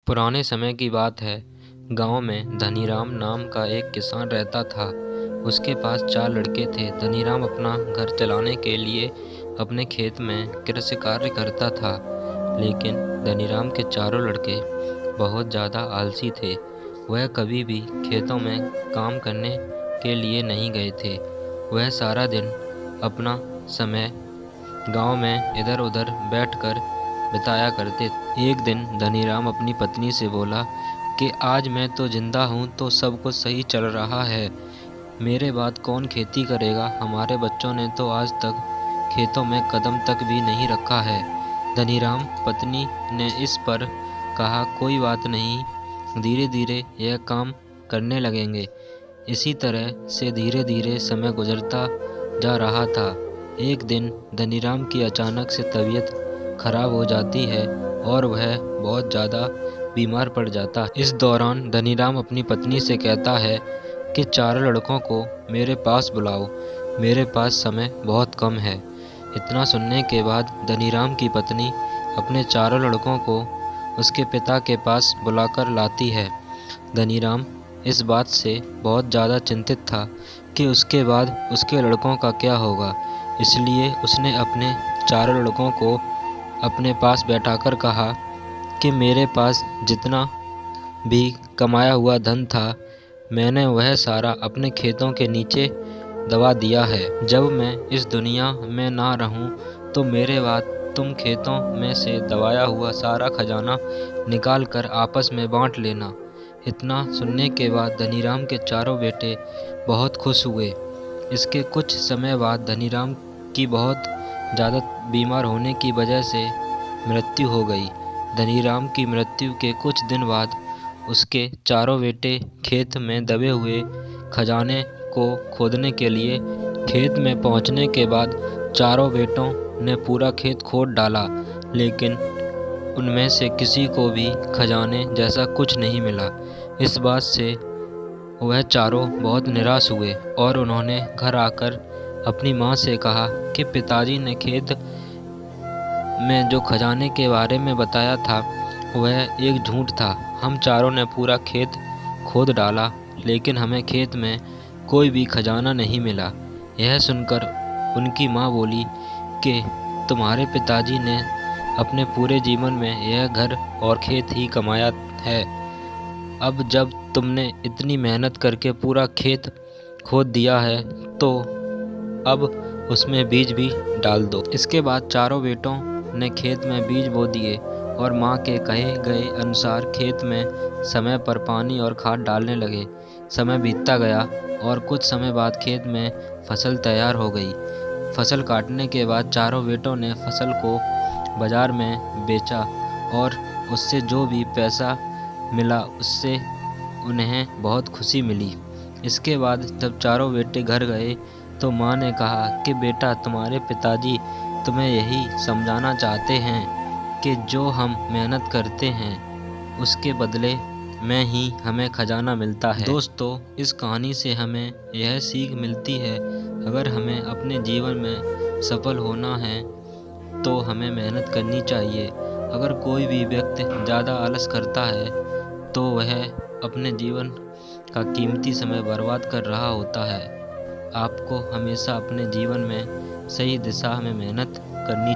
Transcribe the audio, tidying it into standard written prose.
पुराने समय की बात है। गांव में धनीराम नाम का एक किसान रहता था। उसके पास 4 लड़के थे। धनीराम अपना घर चलाने के लिए अपने खेत में कृषि कार्य करता था, लेकिन धनीराम के चारों लड़के बहुत ज़्यादा आलसी थे। वह कभी भी खेतों में काम करने के लिए नहीं गए थे। वह सारा दिन अपना समय गांव में इधर उधर बैठकर बिताया करते। एक दिन धनीराम अपनी पत्नी से बोला कि आज मैं तो जिंदा हूँ तो सब कुछ सही चल रहा है, मेरे बाद कौन खेती करेगा। हमारे बच्चों ने तो आज तक खेतों में कदम तक भी नहीं रखा है। धनीराम पत्नी ने इस पर कहा, कोई बात नहीं, धीरे धीरे यह काम करने लगेंगे। इसी तरह से धीरे धीरे समय गुजरता जा रहा था। एक दिन धनीराम की अचानक से तबीयत खराब हो जाती है और वह बहुत ज़्यादा बीमार पड़ जाता है। इस दौरान धनीराम अपनी पत्नी से कहता है कि 4 लड़कों को मेरे पास बुलाओ, मेरे पास समय बहुत कम है। इतना सुनने के बाद धनीराम की पत्नी अपने 4 लड़कों को उसके पिता के पास बुलाकर लाती है। धनीराम इस बात से बहुत ज़्यादा चिंतित था कि उसके बाद उसके लड़कों का क्या होगा, इसलिए उसने अपने 4 लड़कों को अपने पास बैठाकर कहा कि मेरे पास जितना भी कमाया हुआ धन था, मैंने वह सारा अपने खेतों के नीचे दबा दिया है। जब मैं इस दुनिया में ना रहूं तो मेरे बाद तुम खेतों में से दबाया हुआ सारा खजाना निकाल कर आपस में बांट लेना। इतना सुनने के बाद धनीराम के चारों बेटे बहुत खुश हुए। इसके कुछ समय बाद धनीराम की बहुत ज़्यादा बीमार होने की वजह से मृत्यु हो गई। धनीराम की मृत्यु के कुछ दिन बाद उसके चारों बेटे खेत में दबे हुए खजाने को खोदने के लिए खेत में पहुंचने के बाद चारों बेटों ने पूरा खेत खोद डाला, लेकिन उनमें से किसी को भी खजाने जैसा कुछ नहीं मिला। इस बात से वह चारों बहुत निराश हुए और उन्होंने घर आकर अपनी माँ से कहा कि पिताजी ने खेत में जो खजाने के बारे में बताया था वह एक झूठ था। हम चारों ने पूरा खेत खोद डाला, लेकिन हमें खेत में कोई भी खजाना नहीं मिला। यह सुनकर उनकी माँ बोली कि तुम्हारे पिताजी ने अपने पूरे जीवन में यह घर और खेत ही कमाया है। अब जब तुमने इतनी मेहनत करके पूरा खेत खोद दिया है तो अब उसमें बीज भी डाल दो। इसके बाद चारों बेटों ने खेत में बीज बो दिए और माँ के कहे गए अनुसार खेत में समय पर पानी और खाद डालने लगे। समय बीतता गया और कुछ समय बाद खेत में फसल तैयार हो गई। फसल काटने के बाद चारों बेटों ने फसल को बाजार में बेचा और उससे जो भी पैसा मिला उससे उन्हें बहुत खुशी मिली। इसके बाद जब चारों बेटे घर गए तो माँ ने कहा कि बेटा, तुम्हारे पिताजी तुम्हें यही समझाना चाहते हैं कि जो हम मेहनत करते हैं उसके बदले में ही हमें खजाना मिलता है। दोस्तों, इस कहानी से हमें यह सीख मिलती है, अगर हमें अपने जीवन में सफल होना है तो हमें मेहनत करनी चाहिए। अगर कोई भी व्यक्ति ज़्यादा आलस करता है तो वह अपने जीवन का कीमती समय बर्बाद कर रहा होता है। आपको हमेशा अपने जीवन में सही दिशा में मेहनत करनी चाहिए।